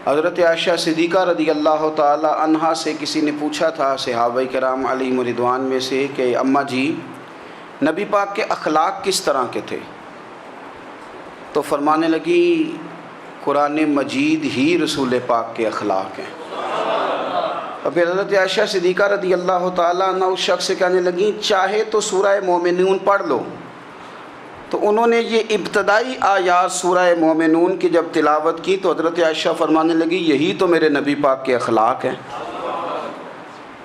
حضرت عائشہ صدیقہ رضی اللہ تعالی عنہا سے کسی نے پوچھا تھا صحابہ کرام علیہم رضوان میں سے کہ اماں جی نبی پاک کے اخلاق کس طرح کے تھے؟ تو فرمانے لگی قرآن مجید ہی رسول پاک کے اخلاق ہیں۔ اور پھر حضرت عائشہ صدیقہ رضی اللہ تعالیٰ عنہ اس شخص سے کہنے لگیں چاہے تو سورہ مومنون پڑھ لو۔ تو انہوں نے یہ ابتدائی آیات سورہ مومنون کی جب تلاوت کی تو حضرت عائشہ فرمانے لگی یہی تو میرے نبی پاک کے اخلاق ہیں،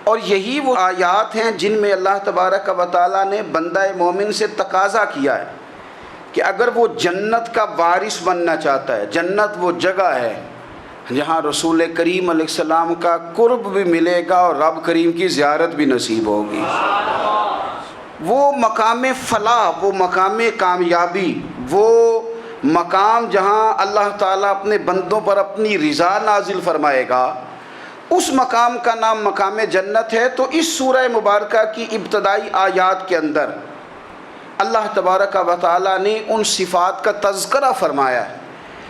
اور یہی وہ آیات ہیں جن میں اللہ تبارک و تعالیٰ نے بندہ مومن سے تقاضا کیا ہے کہ اگر وہ جنت کا وارث بننا چاہتا ہے، جنت وہ جگہ ہے جہاں رسول کریم علیہ السلام کا قرب بھی ملے گا اور رب کریم کی زیارت بھی نصیب ہوگی، وہ مقام فلاح، وہ مقام کامیابی، وہ مقام جہاں اللہ تعالیٰ اپنے بندوں پر اپنی رضا نازل فرمائے گا، اس مقام کا نام مقام جنت ہے۔ تو اس سورہ مبارکہ کی ابتدائی آیات کے اندر اللہ تبارک و تعالیٰ نے ان صفات کا تذکرہ فرمایا ہے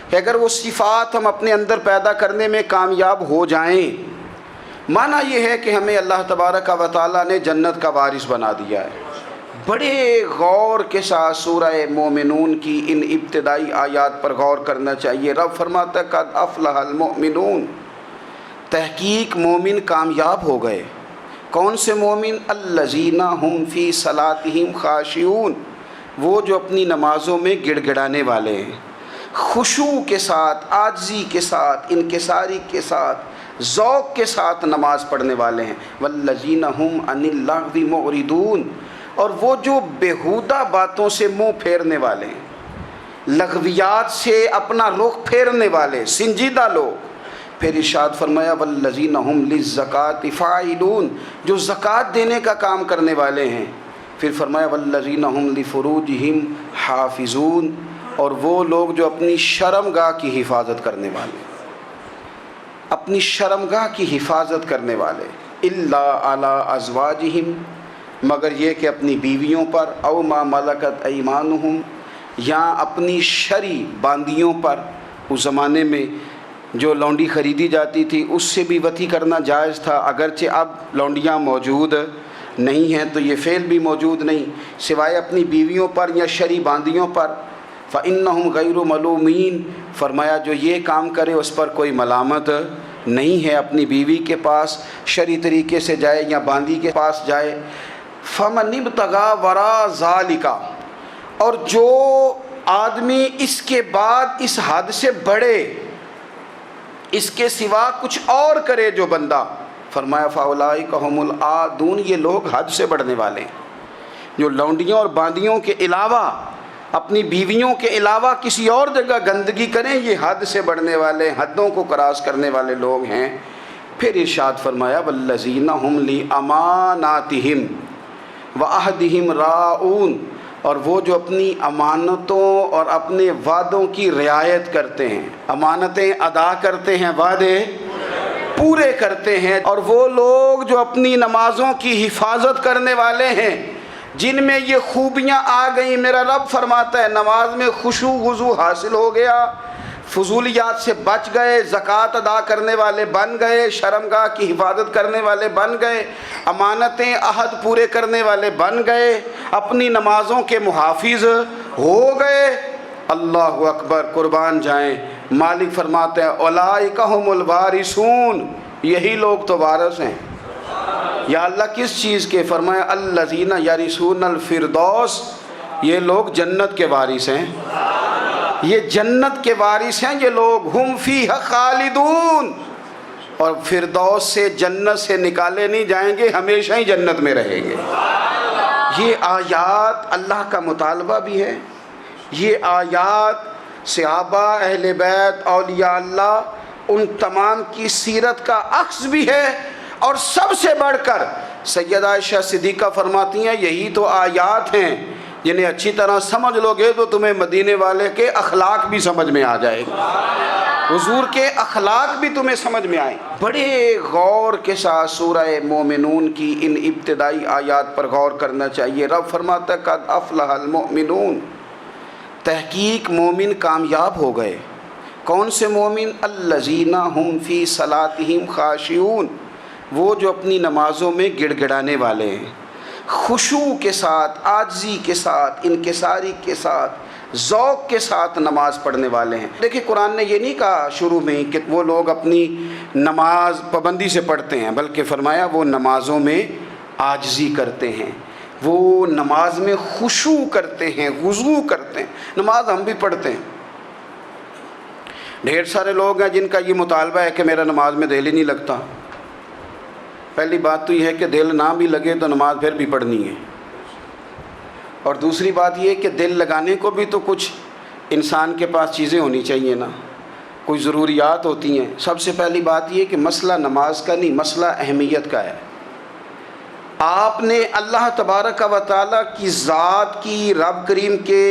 کہ اگر وہ صفات ہم اپنے اندر پیدا کرنے میں کامیاب ہو جائیں، معنی یہ ہے کہ ہمیں اللہ تبارک و تعالیٰ نے جنت کا وارث بنا دیا ہے۔ بڑے غور کے ساتھ سورہ مومنون کی ان ابتدائی آیات پر غور کرنا چاہیے۔ رب فرماتا ہے قد افلح المؤمنون، تحقیق مومن کامیاب ہو گئے۔ کون سے مومن؟ الذین ہم فی صلاتہم خاشعون، وہ جو اپنی نمازوں میں گڑ گڑانے والے ہیں، خشوع کے ساتھ، عاجزی کے ساتھ، انکساری کے ساتھ، ذوق کے ساتھ نماز پڑھنے والے ہیں۔ والذین ہم عن اللغو معرضون، اور وہ جو بیہودہ باتوں سے منہ پھیرنے والے ہیں، لغویات سے اپنا رخ پھیرنے والے سنجیدہ لوگ۔ پھر ارشاد فرمایا والذین ہم للزکاۃ فاعلون، جو زکوٰۃ دینے کا کام کرنے والے ہیں۔ پھر فرمایا والذین ہم لفروجہم حافظون، اور وہ لوگ جو اپنی شرمگاہ کی حفاظت کرنے والے، اپنی شرمگاہ کی حفاظت کرنے والے۔ الا علی ازواجہم، مگر یہ کہ اپنی بیویوں پر، او ما ملکت ایمانہم، یا اپنی شرعی باندیوں پر۔ اس زمانے میں جو لونڈی خریدی جاتی تھی اس سے بھی وطی کرنا جائز تھا، اگرچہ اب لونڈیاں موجود نہیں ہیں تو یہ فعل بھی موجود نہیں، سوائے اپنی بیویوں پر یا شرعی باندیوں پر۔ فإنہم غیر ملومین، فرمایا جو یہ کام کرے اس پر کوئی ملامت نہیں ہے، اپنی بیوی کے پاس شرعی طریقے سے جائے یا باندی کے پاس جائے۔ فمن ابتغى وراء ذلك، اور جو آدمی اس کے بعد اس حد سے بڑھے، اس کے سوا کچھ اور کرے جو بندہ، فرمایا فاولئک هم العادون، یہ لوگ حد سے بڑھنے والے ہیں، جو لونڈیوں اور باندیوں کے علاوہ، اپنی بیویوں کے علاوہ کسی اور جگہ گندگی کریں، یہ حد سے بڑھنے والے، حدوں کو کراس کرنے والے لوگ ہیں۔ پھر ارشاد فرمایا والذین هم لاماناتہم وعہدہم راعون، اور وہ جو اپنی امانتوں اور اپنے وعدوں کی رعایت کرتے ہیں، امانتیں ادا کرتے ہیں، وعدے پورے کرتے ہیں۔ اور وہ لوگ جو اپنی نمازوں کی حفاظت کرنے والے ہیں، جن میں یہ خوبیاں آ گئیں۔ میرا رب فرماتا ہے نماز میں خشوع وضو حاصل ہو گیا، فضولیات سے بچ گئے، زکوٰۃ ادا کرنے والے بن گئے، شرمگاہ کی حفاظت کرنے والے بن گئے، امانتیں عہد پورے کرنے والے بن گئے، اپنی نمازوں کے محافظ ہو گئے۔ اللہ اکبر، قربان جائیں۔ مالک فرماتے ہیں اولئک ھم الوارثون، یہی لوگ تو وارث ہیں۔ یا اللہ کس چیز کے؟ فرمایا الذین یرثون الفردوس، یہ لوگ جنت کے وارث ہیں، یہ جنت کے وارث ہیں یہ لوگ۔ ہم فیہا خالدون، اور فردوس سے، جنت سے نکالے نہیں جائیں گے، ہمیشہ ہی جنت میں رہیں گے۔ یہ آیات اللہ کا مطالبہ بھی ہے، یہ آیات صحابہ، اہل بیت، اولیاء اللہ، ان تمام کی سیرت کا عکس بھی ہے۔ اور سب سے بڑھ کر سیدہ عائشہ صدیقہ فرماتی ہیں یہی تو آیات ہیں جنہیں اچھی طرح سمجھ لو گے تو تمہیں مدینے والے کے اخلاق بھی سمجھ میں آ جائے گا، حضور کے اخلاق بھی تمہیں سمجھ میں آئیں۔ بڑے غور کے ساتھ سورہ مومنون کی ان ابتدائی آیات پر غور کرنا چاہیے۔ رب فرماتا ہے قد افلح المؤمنون، تحقیق مومن کامیاب ہو گئے۔ کون سے مومن؟ الذین هم فی صلاتہم خاشعون، وہ جو اپنی نمازوں میں گڑ گڑانے والے ہیں، خشوع کے ساتھ، عاجزی کے ساتھ، انکساری کے ساتھ، ذوق کے ساتھ نماز پڑھنے والے ہیں۔ دیکھیں قرآن نے یہ نہیں کہا شروع میں کہ وہ لوگ اپنی نماز پابندی سے پڑھتے ہیں، بلکہ فرمایا وہ نمازوں میں عاجزی کرتے ہیں، وہ نماز میں خشوع کرتے ہیں، خضوع کرتے ہیں۔ نماز ہم بھی پڑھتے ہیں، ڈھیر سارے لوگ ہیں جن کا یہ مطالبہ ہے کہ میرا نماز میں دل ہی نہیں لگتا۔ پہلی بات تو یہ ہے کہ دل نہ بھی لگے تو نماز پھر بھی پڑھنی ہے، اور دوسری بات یہ ہے کہ دل لگانے کو بھی تو کچھ انسان کے پاس چیزیں ہونی چاہیے نا، کوئی ضروریات ہوتی ہیں۔ سب سے پہلی بات یہ کہ مسئلہ نماز کا نہیں، مسئلہ اہمیت کا ہے۔ آپ نے اللہ تبارک و تعالیٰ کی ذات کی، رب کریم کے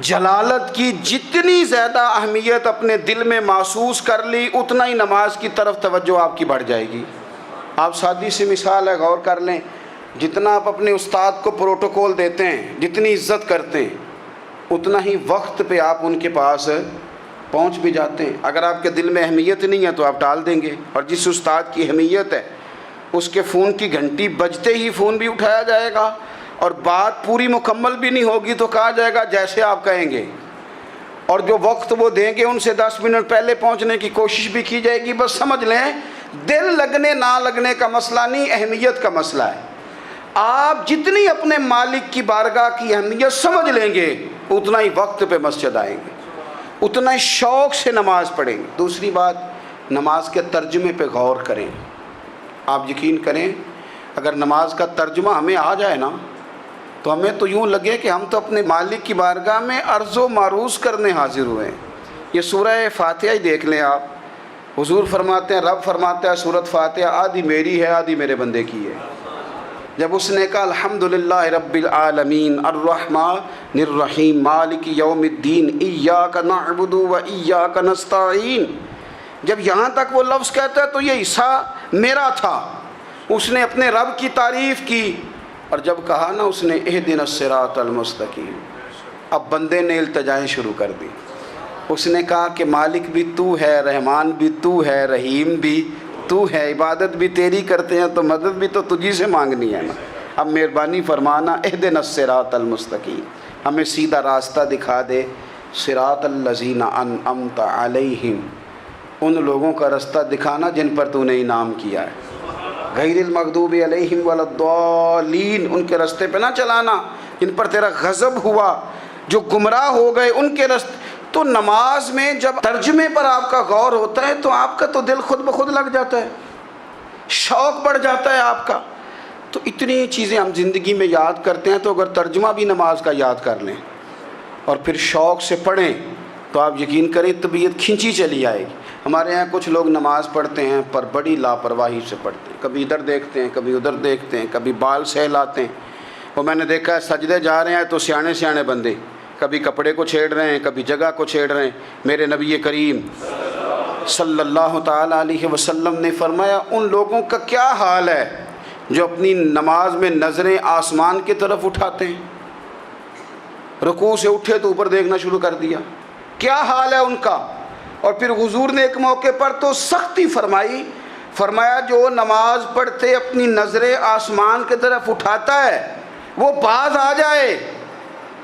جلالت کی جتنی زیادہ اہمیت اپنے دل میں محسوس کر لی، اتنا ہی نماز کی طرف توجہ آپ کی بڑھ جائے گی۔ آپ سادی سی مثال ہے، غور کر لیں، جتنا آپ اپنے استاد کو پروٹوکول دیتے ہیں، جتنی عزت کرتے ہیں، اتنا ہی وقت پہ آپ ان کے پاس پہنچ بھی جاتے ہیں۔ اگر آپ کے دل میں اہمیت نہیں ہے تو آپ ٹال دیں گے، اور جس استاد کی اہمیت ہے اس کے فون کی گھنٹی بجتے ہی فون بھی اٹھایا جائے گا، اور بات پوری مکمل بھی نہیں ہوگی تو کہا جائے گا جیسے آپ کہیں گے، اور جو وقت وہ دیں گے ان سے 10 منٹ پہلے پہنچنے کی کوشش بھی کی جائے گی۔ بس سمجھ لیں دل لگنے نہ لگنے کا مسئلہ نہیں، اہمیت کا مسئلہ ہے۔ آپ جتنی اپنے مالک کی بارگاہ کی اہمیت سمجھ لیں گے، اتنا ہی وقت پہ مسجد آئیں گے، اتنا ہی شوق سے نماز پڑھیں گے۔ دوسری بات، نماز کے ترجمے پہ غور کریں۔ آپ یقین کریں اگر نماز کا ترجمہ ہمیں آ جائے نا تو ہمیں تو یوں لگے کہ ہم تو اپنے مالک کی بارگاہ میں عرض و معروض کرنے حاضر ہوئے ہیں۔ یہ سورہ فاتحہ ہی دیکھ لیں آپ، حضور فرماتے ہیں، رب فرماتا ہے سورۃ فاتحہ آدھی میری ہے آدھی میرے بندے کی ہے۔ جب اس نے کہا الحمدللہ رب العالمین الرحمن الرحیم مالک یوم الدین ایاک نعبد و ایاک نستعین، جب یہاں تک وہ لفظ کہتا ہے تو یہ حصہ میرا تھا، اس نے اپنے رب کی تعریف کی، اور جب کہا نا اس نے اہدنا الصراط المستقیم، اب بندے نے التجائیں شروع کر دی۔ اس نے کہا کہ مالک بھی تو ہے، رحمان بھی تو ہے، رحیم بھی تو ہے، عبادت بھی تیری کرتے ہیں تو مدد بھی تو تجھی سے مانگنی ہے نا، اب مہربانی فرمانا اہدنا الصراط المستقیم، ہمیں سیدھا راستہ دکھا دے، صراط الذین انعمت علیہم، ان لوگوں کا راستہ دکھانا جن پر تو نے انعام کیا ہے، غیر المغضوب علیہم ولا الضالین، ان کے راستے پہ نہ چلانا جن پر تیرا غضب ہوا، جو گمراہ ہو گئے ان کے راستے۔ تو نماز میں جب ترجمے پر آپ کا غور ہوتا ہے تو آپ کا تو دل خود بخود لگ جاتا ہے، شوق بڑھ جاتا ہے آپ کا۔ تو اتنی چیزیں ہم زندگی میں یاد کرتے ہیں، تو اگر ترجمہ بھی نماز کا یاد کر لیں اور پھر شوق سے پڑھیں تو آپ یقین کریں طبیعت کھنچی چلی آئے گی۔ ہمارے یہاں کچھ لوگ نماز پڑھتے ہیں پر بڑی لاپرواہی سے پڑھتے ہیں، کبھی ادھر دیکھتے ہیں کبھی ادھر دیکھتے ہیں، کبھی بال سہلاتے ہیں۔ وہ میں نے دیکھا ہے سجدے جا رہے ہیں تو سیانے سیانے بندے کبھی کپڑے کو چھیڑ رہے ہیں کبھی جگہ کو چھیڑ رہے ہیں۔ میرے نبی کریم صلی اللہ تعالیٰ علیہ وسلم نے فرمایا ان لوگوں کا کیا حال ہے جو اپنی نماز میں نظریں آسمان کی طرف اٹھاتے ہیں، رکوع سے اٹھے تو اوپر دیکھنا شروع کر دیا، کیا حال ہے ان کا۔ اور پھر حضور نے ایک موقع پر تو سختی فرمائی، فرمایا جو نماز پڑھتے اپنی نظریں آسمان کی طرف اٹھاتا ہے وہ باز آ جائے،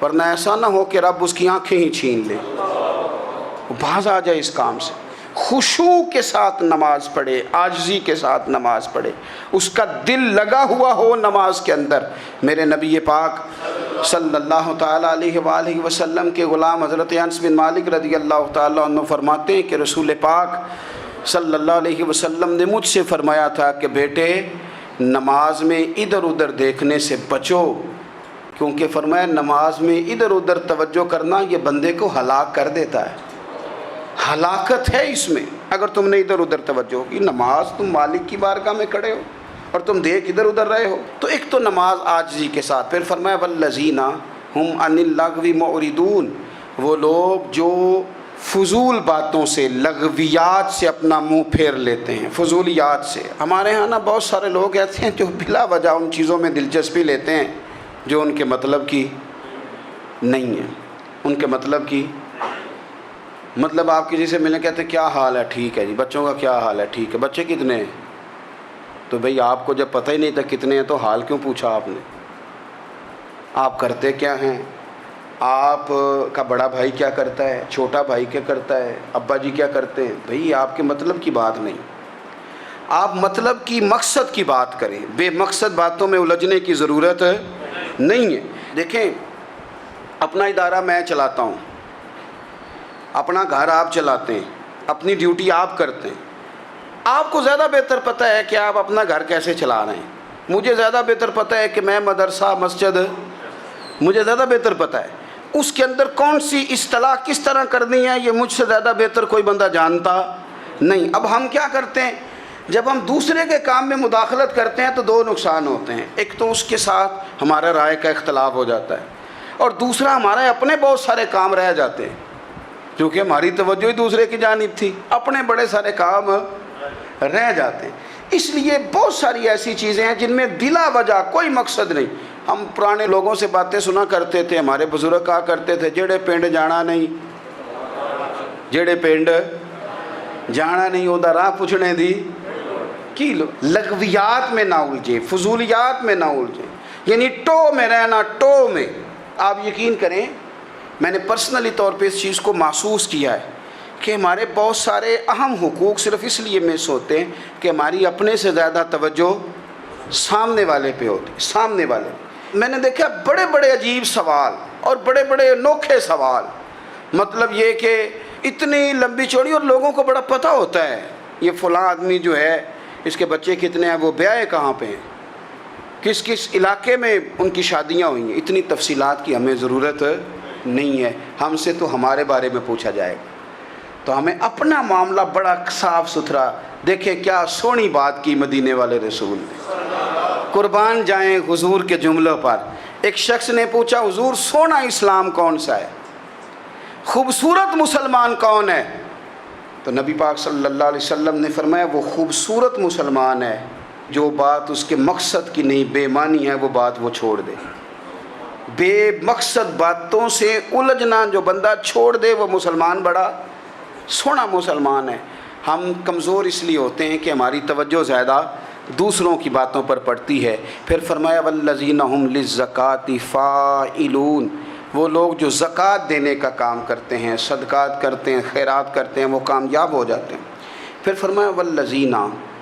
ورنہ ایسا نہ ہو کہ رب اس کی آنکھیں ہی چھین لے، وہ باز آ جائے اس کام سے۔ خشوع کے ساتھ نماز پڑھے، عاجزی کے ساتھ نماز پڑھے، اس کا دل لگا ہوا ہو نماز کے اندر۔ میرے نبی پاک صلی اللہ تعالیٰ علیہ وآلہ وسلم کے غلام حضرت انس بن مالک رضی اللہ تعالیٰ عنہ فرماتے ہیں کہ رسول پاک صلی اللہ علیہ وسلم نے مجھ سے فرمایا تھا کہ بیٹے نماز میں ادھر ادھر دیکھنے سے بچو، کیونکہ فرمایا نماز میں ادھر ادھر توجہ کرنا یہ بندے کو ہلاک کر دیتا ہے، ہلاکت ہے اس میں اگر تم نے ادھر ادھر توجہ ہوگی۔ نماز تم مالک کی بارگاہ میں کھڑے ہو اور تم دیکھ ادھر ادھر رہے ہو، تو ایک تو نماز عاجزی کے ساتھ۔ پھر فرمایا والذین ہم عن اللغو معرضون، وہ لوگ جو فضول باتوں سے، لغویات سے اپنا منہ پھیر لیتے ہیں، فضولیات سے۔ ہمارے ہاں نا بہت سارے لوگ ایسے ہیں جو بلا وجہ ان چیزوں میں دلچسپی لیتے ہیں جو ان کے مطلب کی نہیں ہے، ان کے مطلب کی مطلب آپ کسی سے ملیں کہتے ہیں کیا حال ہے، ٹھیک ہے جی، بچوں کا کیا حال ہے، ٹھیک ہے، بچے کتنے ہیں؟ تو بھئی آپ کو جب پتہ ہی نہیں تھا کتنے ہیں تو حال کیوں پوچھا آپ نے؟ آپ کرتے کیا ہیں؟ آپ کا بڑا بھائی کیا کرتا ہے، چھوٹا بھائی کیا کرتا ہے، ابا جی کیا کرتے ہیں؟ بھئی آپ کے مطلب کی بات نہیں، آپ مطلب کی مقصد کی بات کریں، بے مقصد باتوں میں الجھنے کی ضرورت نہیں ہے۔ دیکھیں، اپنا ادارہ میں چلاتا ہوں، اپنا گھر آپ چلاتے ہیں، اپنی ڈیوٹی آپ کرتے ہیں، آپ کو زیادہ بہتر پتہ ہے کہ آپ اپنا گھر کیسے چلا رہے ہیں، مجھے زیادہ بہتر پتہ ہے کہ میں مدرسہ مسجد، مجھے زیادہ بہتر پتہ ہے اس کے اندر کون سی اصطلاح کس طرح کرنی ہے، یہ مجھ سے زیادہ بہتر کوئی بندہ جانتا نہیں۔ اب ہم کیا کرتے ہیں، جب ہم دوسرے کے کام میں مداخلت کرتے ہیں تو دو نقصان ہوتے ہیں، ایک تو اس کے ساتھ ہمارا رائے کا اختلاف ہو جاتا ہے، اور دوسرا ہمارے اپنے بہت سارے کام رہ جاتے ہیں، کیونکہ ہماری توجہ ہی دوسرے کی جانب تھی، اپنے بڑے سارے کام رہ جاتے ہیں۔ اس لیے بہت ساری ایسی چیزیں ہیں جن میں بلا وجہ کوئی مقصد نہیں۔ ہم پرانے لوگوں سے باتیں سنا کرتے تھے، ہمارے بزرگ کہا کرتے تھے جڑے پنڈ جانا نہیں، جڑے پنڈ جانا نہیں اودا راہ پوچھنے دی کی لو۔ لغویات میں نہ الجھیں، فضولیات میں نہ الجھیں، یعنی ٹو میں رہنا، ٹو میں۔ آپ یقین کریں، میں نے پرسنلی طور پہ اس چیز کو محسوس کیا ہے کہ ہمارے بہت سارے اہم حقوق صرف اس لیے مس ہوتے ہیں کہ ہماری اپنے سے زیادہ توجہ سامنے والے پہ ہوتی، سامنے والے۔ میں نے دیکھا بڑے بڑے عجیب سوال اور بڑے بڑے انوکھے سوال، مطلب یہ کہ اتنی لمبی چوڑی، اور لوگوں کو بڑا پتہ ہوتا ہے یہ فلاں آدمی جو ہے اس کے بچے کتنے ہیں، وہ بیاہ کہاں پہ ہیں، کس کس علاقے میں ان کی شادیاں ہوئی ہیں۔ اتنی تفصیلات کی ہمیں ضرورت نہیں ہے، ہم سے تو ہمارے بارے میں پوچھا جائے گا، تو ہمیں اپنا معاملہ بڑا صاف ستھرا۔ دیکھیں کیا سونی بات کی مدینے والے رسول نے، قربان جائیں حضور کے جملوں پر۔ ایک شخص نے پوچھا حضور سونا اسلام کون سا ہے، خوبصورت مسلمان کون ہے؟ تو نبی پاک صلی اللہ علیہ وسلم نے فرمایا وہ خوبصورت مسلمان ہے جو بات اس کے مقصد کی نہیں، بے معنی ہے، وہ بات وہ چھوڑ دے۔ بے مقصد باتوں سے الجھنا جو بندہ چھوڑ دے وہ مسلمان بڑا سونا مسلمان ہے۔ ہم کمزور اس لیے ہوتے ہیں کہ ہماری توجہ زیادہ دوسروں کی باتوں پر پڑتی ہے۔ پھر فرمایا والذین ھم للزکاۃ فاعلون، وہ لوگ جو زکوٰۃ دینے کا کام کرتے ہیں، صدقات کرتے ہیں، خیرات کرتے ہیں، وہ کامیاب ہو جاتے ہیں۔ پھر فرمایا والذین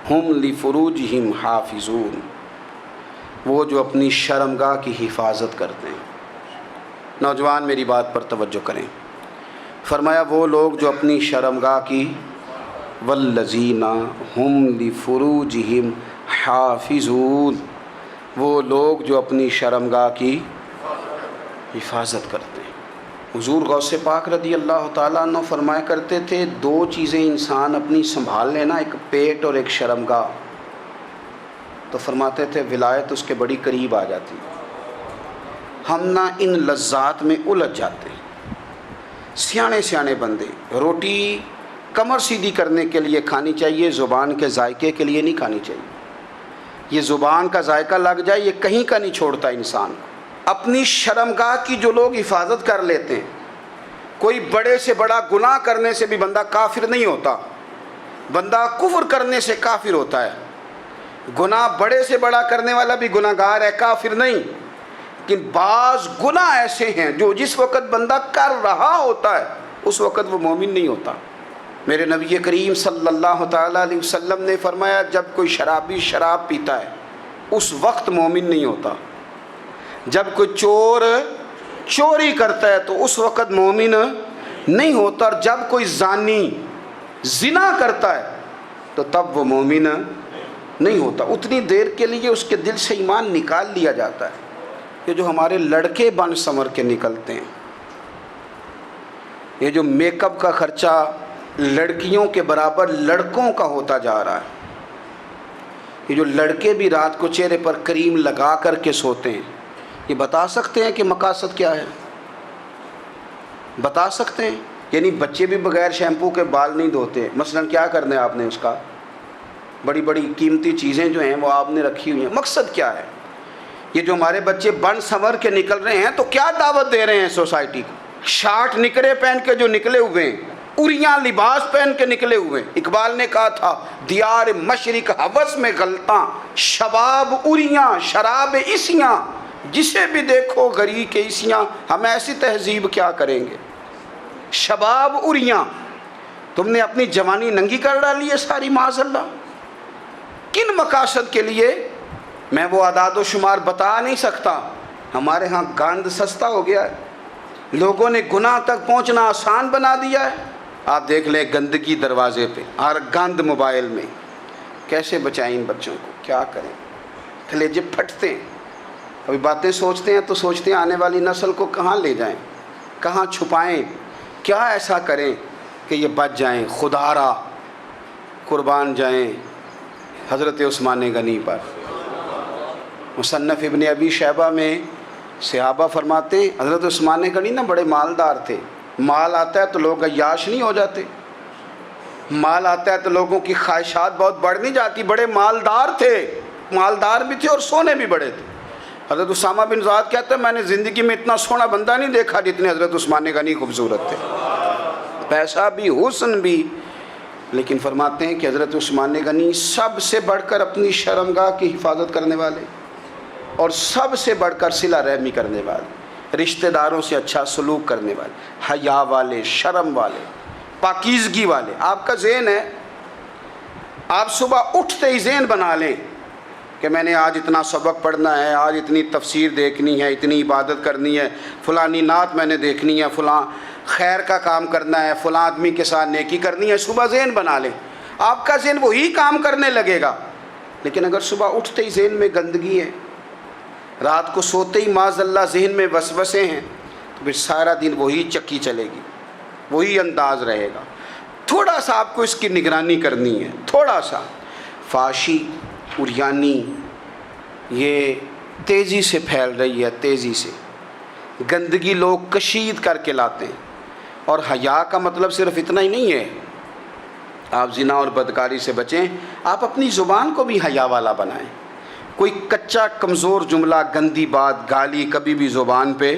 ھم لفروجہم حافظون، وہ جو اپنی شرمگاہ کی حفاظت کرتے ہیں۔ نوجوان میری بات پر توجہ کریں، فرمایا وہ لوگ جو اپنی شرمگاہ کی، والذین ھم لفروجہم حافظون، وہ لوگ جو اپنی شرمگاہ کی حفاظت کرتے ہیں۔ حضور غوث پاک رضی اللہ تعالیٰ عنہ فرمایا کرتے تھے دو چیزیں انسان اپنی سنبھال لینا، ایک پیٹ اور ایک شرمگاہ، تو فرماتے تھے ولایت اس کے بڑی قریب آ جاتی۔ ہم نہ ان لذات میں الجھ جاتے ہیں۔ سیانے سیانے بندے، روٹی کمر سیدھی کرنے کے لیے کھانی چاہیے، زبان کے ذائقے کے لیے نہیں کھانی چاہیے۔ یہ زبان کا ذائقہ لگ جائے یہ کہیں کا نہیں چھوڑتا انسان کو۔ اپنی شرمگاہ کی جو لوگ حفاظت کر لیتے ہیں، کوئی بڑے سے بڑا گناہ کرنے سے بھی بندہ کافر نہیں ہوتا، بندہ کفر کرنے سے کافر ہوتا ہے۔ گناہ بڑے سے بڑا کرنے والا بھی گناہ گار ہے، کافر نہیں۔ لیکن بعض گناہ ایسے ہیں جو جس وقت بندہ کر رہا ہوتا ہے اس وقت وہ مومن نہیں ہوتا۔ میرے نبی کریم صلی اللہ تعالیٰ علیہ وسلم نے فرمایا جب کوئی شرابی شراب پیتا ہے اس وقت مومن نہیں ہوتا، جب کوئی چور چوری کرتا ہے تو اس وقت مومن نہیں ہوتا، اور جب کوئی زانی زنا کرتا ہے تو تب وہ مومن نہیں ہوتا۔ اتنی دیر کے لیے اس کے دل سے ایمان نکال لیا جاتا ہے۔ یہ جو ہمارے لڑکے بن سنور کے نکلتے ہیں، یہ جو میک اپ کا خرچہ لڑکیوں کے برابر لڑکوں کا ہوتا جا رہا ہے، یہ جو لڑکے بھی رات کو چہرے پر کریم لگا کر کے سوتے ہیں، یہ بتا سکتے ہیں کہ مقاصد کیا ہے؟ بتا سکتے ہیں؟ یعنی بچے بھی بغیر شیمپو کے بال نہیں دھوتے، مثلا کیا کرنا ہے آپ نے اس کا؟ بڑی بڑی قیمتی چیزیں جو ہیں وہ آپ نے رکھی ہوئی ہیں، مقصد کیا ہے؟ یہ جو ہمارے بچے بن سنور کے نکل رہے ہیں تو کیا دعوت دے رہے ہیں سوسائٹی کو؟ شارٹ نکرے پہن کے جو نکلے ہوئے ہیں اریاں لباس پہن کے نکلے ہوئے. اقبال نے کہا تھا دیار مشرق ہوس میں غلطاں، شباب اریاں شراب اسیاں، جسے بھی دیکھو غری کے اسیاں. ہم ایسی تہذیب کیا کریں گے؟ شباب اریاں، تم نے اپنی جوانی ننگی کر ڈالی ہے ساری معاذ اللہ. کن مقاصد کے لیے؟ میں وہ اعداد و شمار بتا نہیں سکتا. ہمارے ہاں گاند سستا ہو گیا ہے، لوگوں نے گناہ تک پہنچنا آسان بنا دیا ہے. آپ دیکھ لیں گندگی دروازے پہ اور گند موبائل میں. کیسے بچائیں ان بچوں کو؟ کیا کریں؟ کلیجے پھٹتے ہیں. ابھی باتیں سوچتے ہیں تو سوچتے ہیں آنے والی نسل کو کہاں لے جائیں، کہاں چھپائیں، کیا ایسا کریں کہ یہ بچ جائیں. خدا را قربان جائیں حضرت عثمان غنی پر. مصنف ابن ابی شیبہ میں صحابہ فرماتے ہیں حضرت عثمان غنی نا بڑے مالدار تھے. مال آتا ہے تو لوگ عیاش نہیں ہو جاتے، مال آتا ہے تو لوگوں کی خواہشات بہت بڑھ نہیں جاتی. بڑے مالدار تھے، مالدار بھی تھے اور سونے بھی بڑے تھے. حضرت اسامہ بن زید کہتے ہیں میں نے زندگی میں اتنا سونا بندہ نہیں دیکھا جتنے حضرت عثمان غنی خوبصورت تھے، پیسہ بھی حسن بھی. لیکن فرماتے ہیں کہ حضرت عثمان غنی سب سے بڑھ کر اپنی شرمگاہ کی حفاظت کرنے والے اور سب سے بڑھ کر صلہ رحمی کرنے والے، رشتہ داروں سے اچھا سلوک کرنے والے، حیا والے، شرم والے، پاکیزگی والے. آپ کا ذہن ہے، آپ صبح اٹھتے ہی ذہن بنا لیں کہ میں نے آج اتنا سبق پڑھنا ہے، آج اتنی تفسیر دیکھنی ہے، اتنی عبادت کرنی ہے، فلانی نعت میں نے دیکھنی ہے، فلاں خیر کا کام کرنا ہے، فلاں آدمی کے ساتھ نیکی کرنی ہے. صبح ذہن بنا لیں، آپ کا ذہن وہی کام کرنے لگے گا. لیکن اگر صبح اٹھتے ہی ذہن میں گندگی ہے، رات کو سوتے ہی معاذ اللہ ذہن میں وسوسے ہیں، تو پھر سارا دن وہی چکی چلے گی، وہی انداز رہے گا. تھوڑا سا آپ کو اس کی نگرانی کرنی ہے. تھوڑا سا فحاشی اریانی یہ تیزی سے پھیل رہی ہے، تیزی سے گندگی لوگ کشید کر کے لاتے ہیں. اور حیا کا مطلب صرف اتنا ہی نہیں ہے آپ زنا اور بدکاری سے بچیں، آپ اپنی زبان کو بھی حیا والا بنائیں. کوئی کچا کمزور جملہ، گندی بات، گالی کبھی بھی زبان پہ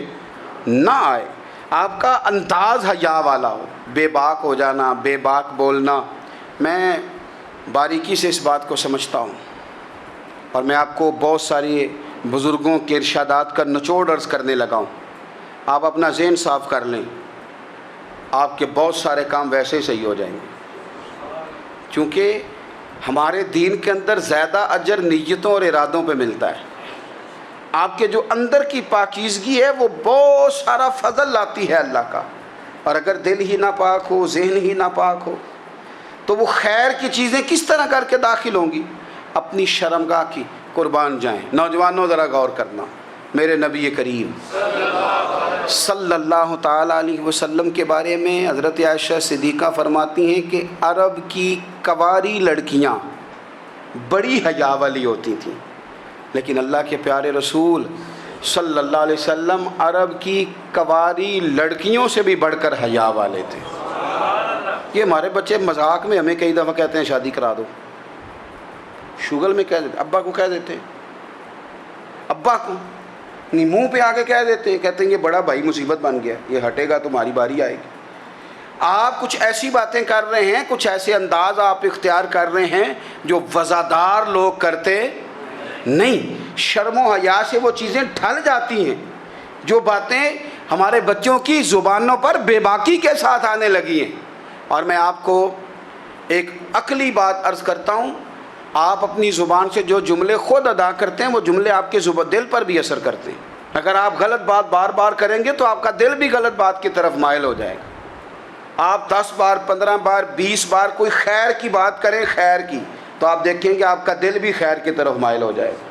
نہ آئے. آپ کا انداز حیا والا ہو. بے باک ہو جانا، بے باک بولنا، میں باریکی سے اس بات کو سمجھتا ہوں اور میں آپ کو بہت ساری بزرگوں کے ارشادات کا نچوڑ عرض کرنے لگا ہوں. آپ اپنا ذہن صاف کر لیں، آپ کے بہت سارے کام ویسے ہی صحیح ہو جائیں گے. چونکہ ہمارے دین کے اندر زیادہ اجر نیتوں اور ارادوں پہ ملتا ہے. آپ کے جو اندر کی پاکیزگی ہے وہ بہت سارا فضل لاتی ہے اللہ کا. اور اگر دل ہی ناپاک ہو، ذہن ہی ناپاک ہو، تو وہ خیر کی چیزیں کس طرح کر کے داخل ہوں گی؟ اپنی شرمگاہ کی قربان جائیں. نوجوانوں ذرا غور کرنا، میرے نبی کریم صلی اللہ تعالیٰ علیہ وسلم کے بارے میں حضرت عائشہ صدیقہ فرماتی ہیں کہ عرب کی کنواری لڑکیاں بڑی حیا والی ہوتی تھیں، لیکن اللہ کے پیارے رسول صلی اللہ علیہ وسلم عرب کی کنواری لڑکیوں سے بھی بڑھ کر حیا والے تھے. یہ ہمارے بچے مذاق میں ہمیں کئی دفعہ کہتے ہیں شادی کرا دو، شوگل میں کہہ دیتے، ابا کو کہہ دیتے ہیں، ابا کو نہیں منہ پہ آ کے کہہ دیتے ہیں، کہتے ہیں یہ بڑا بھائی مصیبت بن گیا، یہ ہٹے گا تمہاری باری آئے گی. آپ کچھ ایسی باتیں کر رہے ہیں، کچھ ایسے انداز آپ اختیار کر رہے ہیں جو وزادار لوگ کرتے نہیں. شرم و حیا سے وہ چیزیں ڈھل جاتی ہیں جو باتیں ہمارے بچوں کی زبانوں پر بے باکی کے ساتھ آنے لگی ہیں. اور میں آپ کو ایک عقلی بات عرض کرتا ہوں، آپ اپنی زبان سے جو جملے خود ادا کرتے ہیں وہ جملے آپ کے دل پر بھی اثر کرتے ہیں. اگر آپ غلط بات بار بار کریں گے تو آپ کا دل بھی غلط بات کی طرف مائل ہو جائے گا. آپ 10 بار 15 بار 20 بار کوئی خیر کی بات کریں، خیر کی، تو آپ دیکھیں کہ آپ کا دل بھی خیر کی طرف مائل ہو جائے گا.